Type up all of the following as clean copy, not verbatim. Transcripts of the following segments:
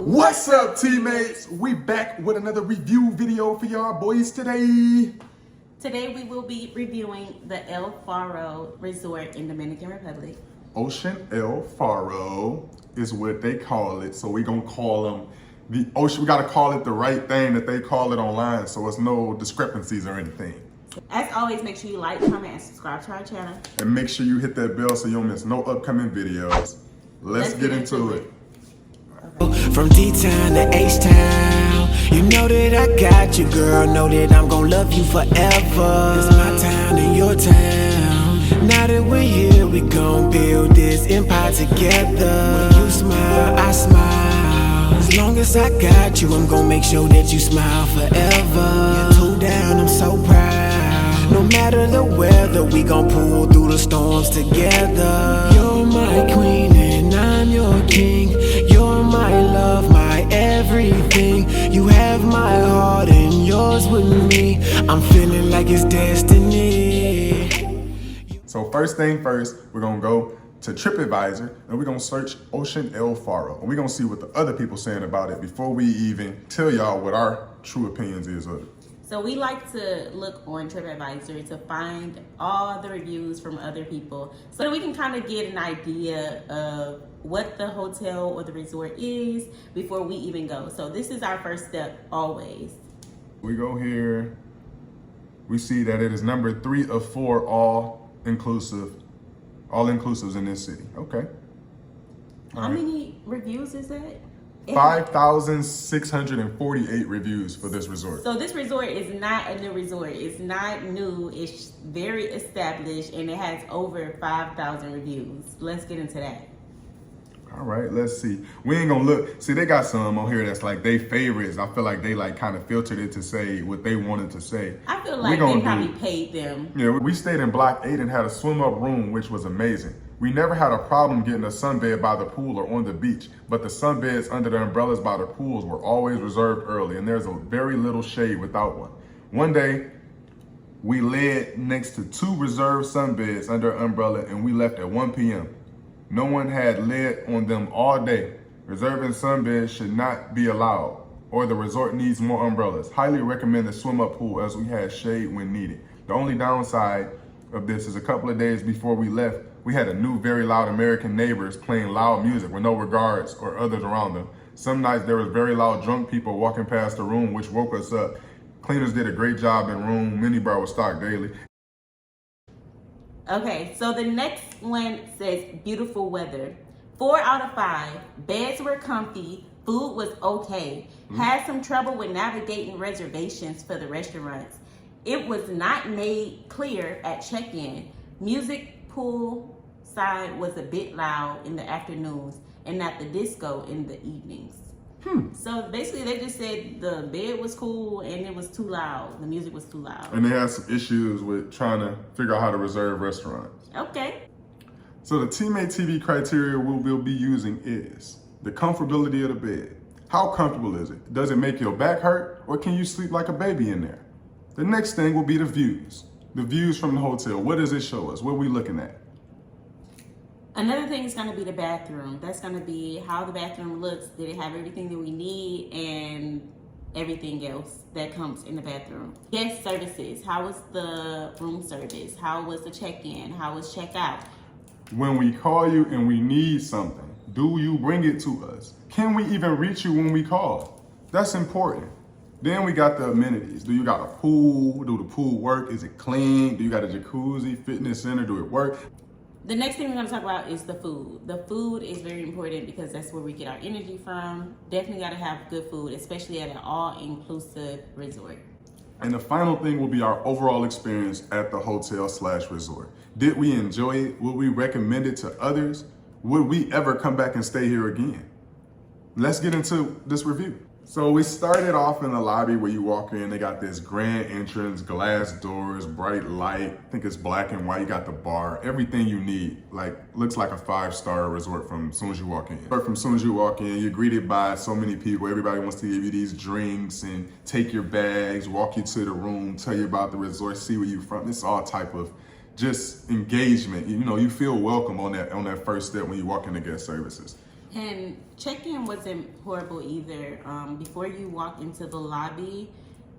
What's up, teammates? We back with another review video for y'all boys today. Today we will be reviewing the El Faro Resort in Dominican Republic. Ocean El Faro is what they call it, so we gonna call them the ocean. We gotta call it the right thing that they call it online, so it's no discrepancies or anything. As always, make sure you like, comment, and subscribe to our channel. And make sure you hit that bell so you don't miss no upcoming videos. Let's get into it. From D-Town to H-Town, you know that I got you, girl. Know that I'm gon' love you forever. It's my town and your town. Now that we're here, we gon' build this empire together. When you smile, I smile. As long as I got you, I'm gon' make sure that you smile forever. You're two down, I'm so proud. No matter the weather, we gon' pull through the storms together. You're my queen and I'm your king. You're my love, my everything. You have my heart and yours with me. I'm feeling like it's destiny. So first thing first, we're gonna go to TripAdvisor and we're gonna search Ocean El Faro. And we're gonna see what the other people saying about it before we even tell y'all what our true opinions is of it. So we like to look on TripAdvisor to find all the reviews from other people so that we can kind of get an idea of what the hotel or the resort is before we even go. So this is our first step always. We go here, we see that it is number 3 of 4 all-inclusives in this city. Okay. How many reviews is that? 5,648 reviews for this resort. So this resort is not a new resort. It's not new. It's very established and it has over 5,000 reviews. Let's get into that. All right, let's see. We ain't gonna look. See, they got some on here that's like they favorites. I feel like they like kind of filtered it to say what they wanted to say. I feel like they probably paid them. Yeah, we stayed in block 8 and had a swim up room, which was amazing. We never had a problem getting a sunbed by the pool or on the beach, but the sunbeds under the umbrellas by the pools were always reserved early, and there's a very little shade without one. One day, we laid next to 2 reserved sunbeds under an umbrella, and we left at 1 p.m. No one had laid on them all day. Reserving sunbeds should not be allowed, or the resort needs more umbrellas. Highly recommend the swim up pool as we had shade when needed. The only downside of this is a couple of days before we left, we had a new very loud American neighbors playing loud music with no regards or others around them. Some nights there was very loud drunk people walking past the room, which woke us up. Cleaners did a great job in room. Minibar was stocked daily. Okay, so the next one says beautiful weather. 4 out of 5. Beds were comfy. Food was okay. Had some trouble with navigating reservations for the restaurants. It was not made clear at check-in. Music pool side was a bit loud in the afternoons and at the disco in the evenings. So basically they just said the bed was cool and it was too loud. The music was too loud. And they had some issues with trying to figure out how to reserve restaurants. Okay. So the Teammatetv criteria we'll be using is the comfortability of the bed. How comfortable is it? Does it make your back hurt or can you sleep like a baby in there? The next thing will be the views. The views from the hotel. What does it show us? What are we looking at? Another thing is going to be the bathroom. That's going to be how the bathroom looks. Did it have everything that we need and everything else that comes in the bathroom? Guest services. How was the room service? How was the check-in? How was check-out? When we call you and we need something, do you bring it to us? Can we even reach you when we call? That's important. Then we got the amenities. Do you got a pool? Do the pool work? Is it clean? Do you got a jacuzzi, fitness center? Do it work? The next thing we're going to talk about is the food. The food is very important because that's where we get our energy from. Definitely got to have good food, especially at an all-inclusive resort. And the final thing will be our overall experience at the hotel/resort. Did we enjoy it? Would we recommend it to others? Would we ever come back and stay here again? Let's get into this review. So we started off in the lobby where you walk in, they got this grand entrance, glass doors, bright light. I think it's black and white. You got the bar, everything you need. Like, looks like a 5-star resort from as soon as you walk in. From as soon as you walk in, you're greeted by so many people. Everybody wants to give you these drinks and take your bags, walk you to the room, tell you about the resort, see where you're from. It's all type of just engagement. You know, you feel welcome on that first step when you walk into guest services. And check-in wasn't horrible either. Before you walk into the lobby,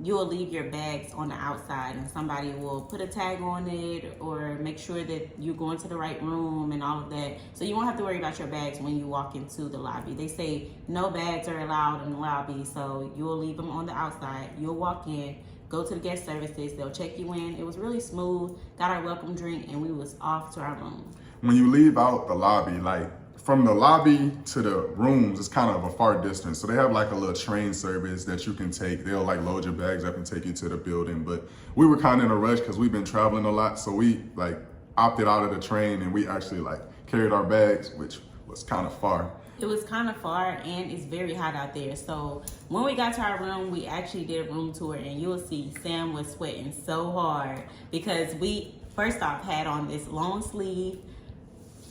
you'll leave your bags on the outside and somebody will put a tag on it or make sure that you're going to the right room and all of that. So you won't have to worry about your bags when you walk into the lobby. They say no bags are allowed in the lobby, so you'll leave them on the outside. You'll walk in, go to the guest services, they'll check you in. It was really smooth, got our welcome drink, and we was off to our room. When you leave out the lobby, like from the lobby to the rooms, it's kind of a far distance. So they have like a little train service that you can take. They'll like load your bags up and take you to the building. But we were kind of in a rush because we've been traveling a lot. So we like opted out of the train and we actually like carried our bags, which was kind of far. It was kind of far and it's very hot out there. So when we got to our room, we actually did a room tour and you'll see Sam was sweating so hard because we first off had on this long sleeve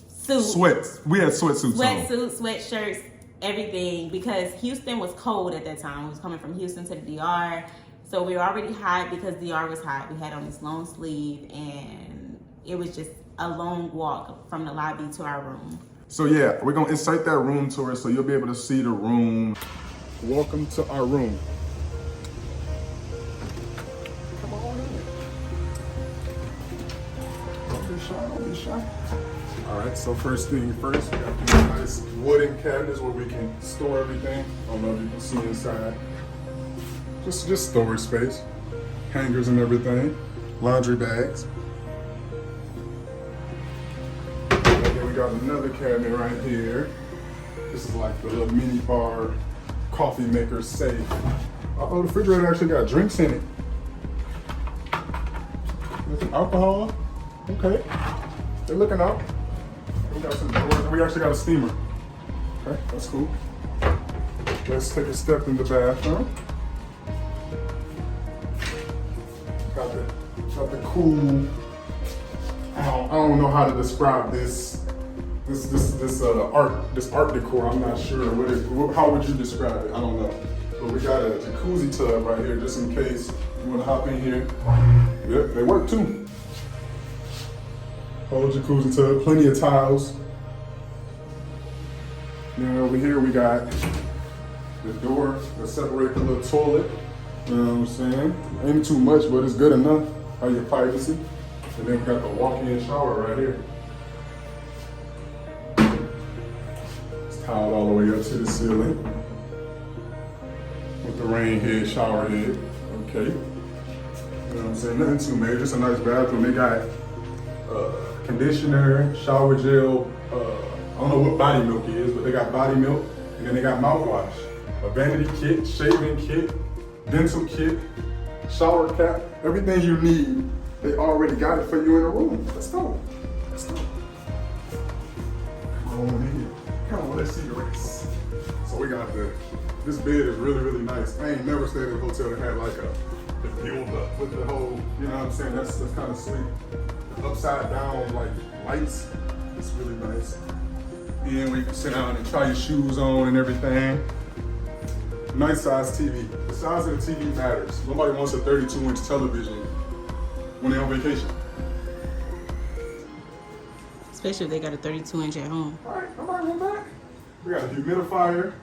suit. Sweats. We had sweatsuits on. Sweatsuits, sweatshirts, everything, because Houston was cold at that time. We was coming from Houston to the DR. So we were already hot because DR was hot. We had on this long sleeve and it was just a long walk from the lobby to our room. So yeah, we're gonna insert that room tour so you'll be able to see the room. Welcome to our room. Come on in. Don't be shy, don't be shy. All right, so first thing first, we got these nice wooden cabinets where we can store everything. I don't know if you can see inside. Just storage space. Hangers and everything. Laundry bags. And then we got another cabinet right here. This is like the little Minibar coffee maker safe. Oh, the refrigerator actually got drinks in it. There's alcohol. Okay, they're looking out. We got some doors. We actually got a steamer. Okay, that's cool. Let's take a step in the bathroom. Got the cool. I don't know how to describe this art decor. I'm not sure how would you describe it? I don't know. But we got a jacuzzi tub right here just in case you want to hop in here. Yep, they work too. Whole jacuzzi tub, plenty of tiles. Then over here we got the door that separates the little toilet. You know what I'm saying? Ain't too much, but it's good enough for your privacy. And then we got the walk-in shower right here. It's tiled all the way up to the ceiling. With the rain head, shower head. Okay. You know what I'm saying? Nothing too major, just a nice bathroom. They got conditioner, shower gel, I don't know what body milk is, but they got body milk, and then they got mouthwash, a vanity kit, shaving kit, dental kit, shower cap, everything you need. They already got it for you in the room. Let's go. Let's go. Come on in here. Come on, let's see the race. So we got this bed is really, really nice. I ain't never stayed in a hotel that had like the build up with the whole, you know what I'm saying? That's kind of sweet. Upside down like lights. It's really nice. And we can sit down and try your shoes on and everything. Nice size TV. The size of the TV matters. Nobody wants a 32-inch television when they're on vacation. Especially if they got a 32-inch at home. All right, I'm not going back. We got a humidifier.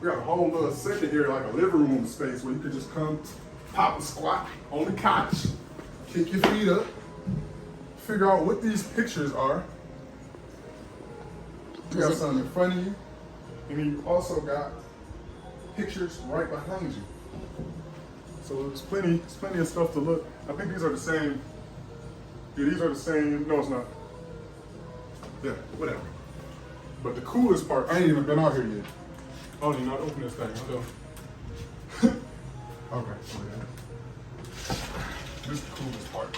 We got a whole little second here, like a living room space where you can just come, pop a squat on the couch, kick your feet up, figure out what these pictures are. You got something in front of you, and then you also got pictures right behind you. So there's plenty of stuff to look. I think these are the same. Yeah, these are the same. No, it's not. Yeah, whatever. But the coolest part, I ain't even been out here yet. I don't even know how to open this thing. Okay, so yeah. This is the coolest part.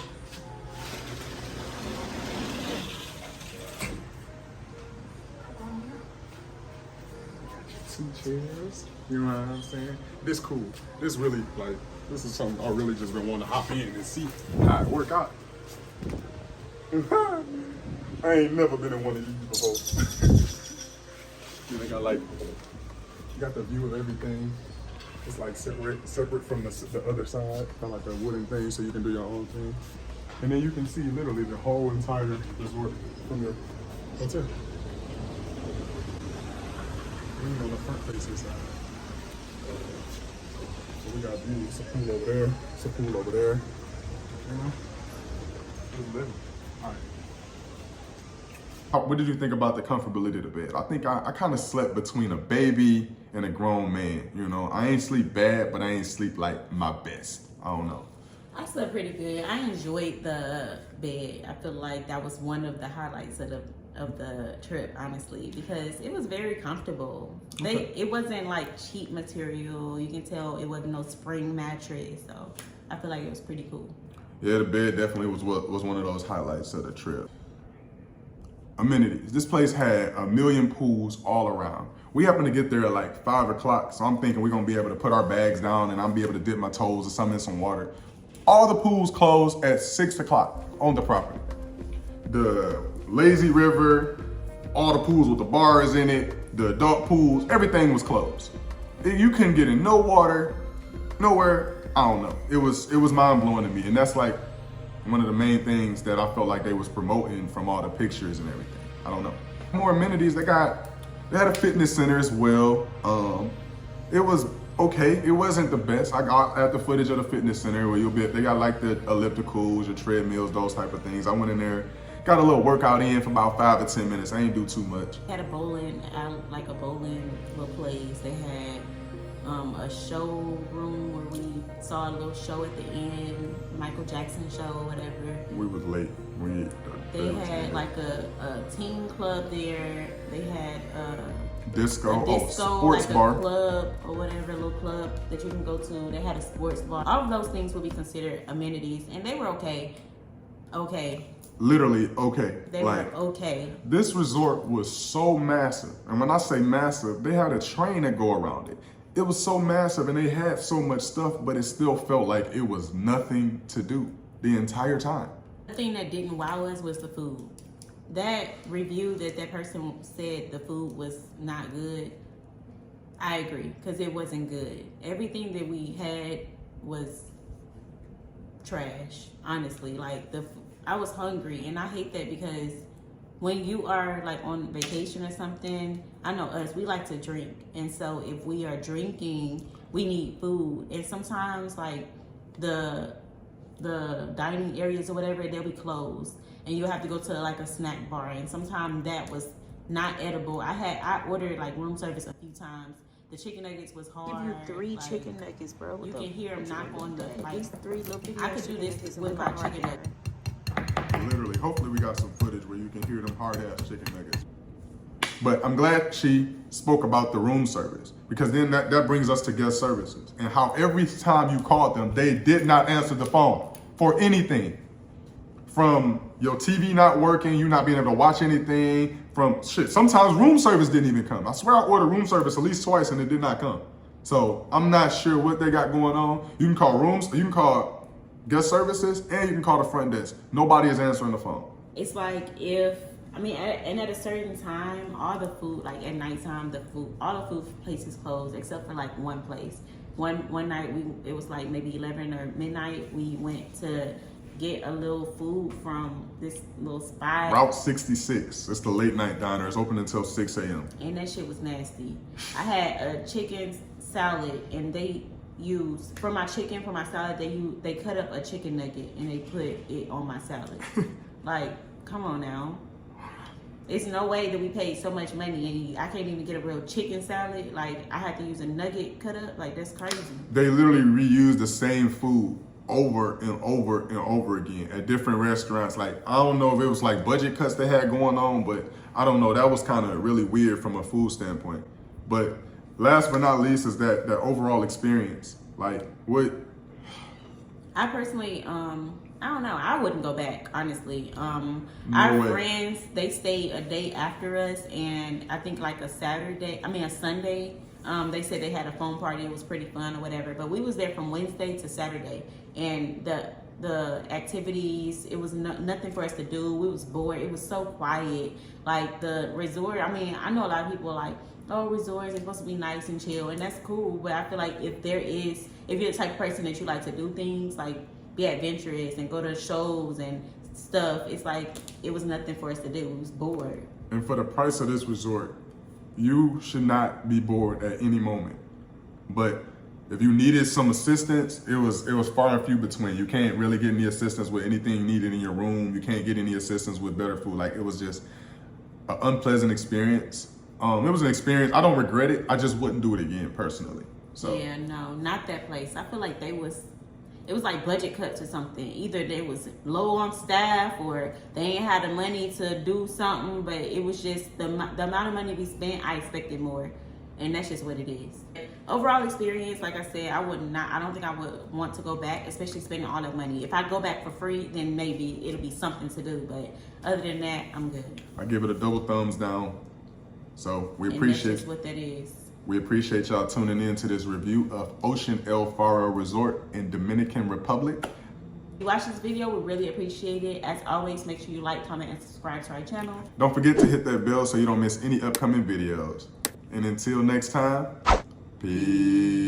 Two chairs. You know what I'm saying? This cool. This really, like, this is something I really just been wanting to hop in and see how it work out. I ain't never been in one of these before. They got like, you got the view of everything. It's like separate from the other side, kind of like a wooden thing, so you can do your own thing. And then you can see literally the whole entire resort from your hotel. green on the front facing side. So we got views. It's a pool over there. It's a pool over there. You know? Just living. All right. What did you think about the comfortability of the bed? I think I kind of slept between a baby and a grown man. You know, I ain't sleep bad, but I ain't sleep like my best. I don't know. I slept pretty good. I enjoyed the bed. I feel like that was one of the highlights of the trip, honestly, because it was very comfortable. It wasn't like cheap material. You can tell it wasn't no spring mattress, so I feel like it was pretty cool. Yeah, the bed definitely was one of those highlights of the trip. Amenities. This place had 1 million pools all around. We happened to get there at like 5 o'clock, so I'm thinking we're gonna be able to put our bags down and I'm be able to dip my toes or something in some water. All the pools closed at 6 o'clock on the property. The lazy river, all the pools with the bars in it, the adult pools, everything was closed. You couldn't get in no water, nowhere. I don't know. It was mind blowing to me, and that's like one of the main things that I felt like they was promoting from all the pictures and everything. I don't know. More amenities. They had a fitness center as well. It was okay. It wasn't the best. I got at the footage of the fitness center where they got like the ellipticals, your treadmills, those type of things. I went in there, got a little workout in for about 5 to 10 minutes. I ain't do too much. Had a bowling little place. They had a showroom where we saw a little show at the end, Michael Jackson show or whatever. We was late. They had like a teen club there. They had disco, sports like bar, a club or whatever, a little club that you can go to. They had a sports bar. All of those things would be considered amenities, and they were okay. Literally okay. They were okay. This resort was so massive, and when I say massive, they had a train that go around it. It was so massive, and they had so much stuff, but it still felt like it was nothing to do the entire time. The thing that didn't wow us was the food. That review that person said the food was not good, I agree, because it wasn't good. Everything that we had was trash, honestly. Like I was hungry, and I hate that because when you are like on vacation or something, I know us, we like to drink. And so if we are drinking, we need food. And sometimes like the dining areas or whatever, they'll be closed. And you'll have to go to like a snack bar. And sometimes that was not edible. I ordered like room service a few times. The chicken nuggets was hard. Give you 3 chicken nuggets, bro. You can hear them knock on the, like, these 3 little big I could do this with my chicken nuggets. Literally, hopefully we got some footage where you can hear them hard-ass chicken nuggets. But I'm glad she spoke about the room service, because then that brings us to guest services and how every time you called them, they did not answer the phone for anything. From your TV not working, you not being able to watch anything, from shit. Sometimes room service didn't even come. I swear I ordered room service at least twice and it did not come. So I'm not sure what they got going on. You can call guest services, and you can call the front desk. Nobody is answering the phone. It's like and at a certain time, all the food, like at nighttime, all the food places closed except for like one place. One night it was like maybe 11 or midnight. We went to get a little food from this little spot. Route 66. It's the late night diner. It's open until 6 a.m. And that shit was nasty. I had a chicken salad, and they used for my salad. They cut up a chicken nugget and they put it on my salad. Like, come on now. It's no way that we paid so much money and I can't even get a real chicken salad. Like, I had to use a nugget cut up. Like, that's crazy. They literally reused the same food over and over and over again at different restaurants. Like, I don't know if it was like budget cuts they had going on, but I don't know. That was kind of really weird from a food standpoint. But last but not least is that overall experience. Like, what? I personally, I don't know. I wouldn't go back, honestly. No way. Friends, they stayed a day after us, and I think like a Sunday. They said they had a phone party. It was pretty fun or whatever. But we was there from Wednesday to Saturday, and the activities, it was nothing for us to do. We was bored. It was so quiet. Like the resort, I mean, I know a lot of people are like, oh, resorts are supposed to be nice and chill, and that's cool. But I feel like if you're the type of person that you like to do things, like be adventurous and go to shows and stuff, it's like it was nothing for us to do. We was bored. And for the price of this resort, You should not be bored at any moment. But if you needed some assistance, it was far and few between. You can't really get any assistance with anything needed in your room. You can't get any assistance with better food. Like, it was just an unpleasant experience. It was an experience. I don't regret it. I just wouldn't do it again personally. So yeah, no, not that place. I feel like it was like budget cuts or something. Either they was low on staff or they ain't had the money to do something, but it was just the amount of money we spent, I expected more. And that's just what it is. Overall experience, like I said, I don't think I would want to go back, especially spending all that money. If I go back for free, then maybe it'll be something to do. But other than that, I'm good. I give it a double thumbs down. So we And appreciate that's just what that is. We appreciate y'all tuning in to this review of Ocean El Faro Resort in Dominican Republic. If you watch this video, we really appreciate it. As always, make sure you like, comment, and subscribe to our channel. Don't forget to hit that bell so you don't miss any upcoming videos. And until next time, peace.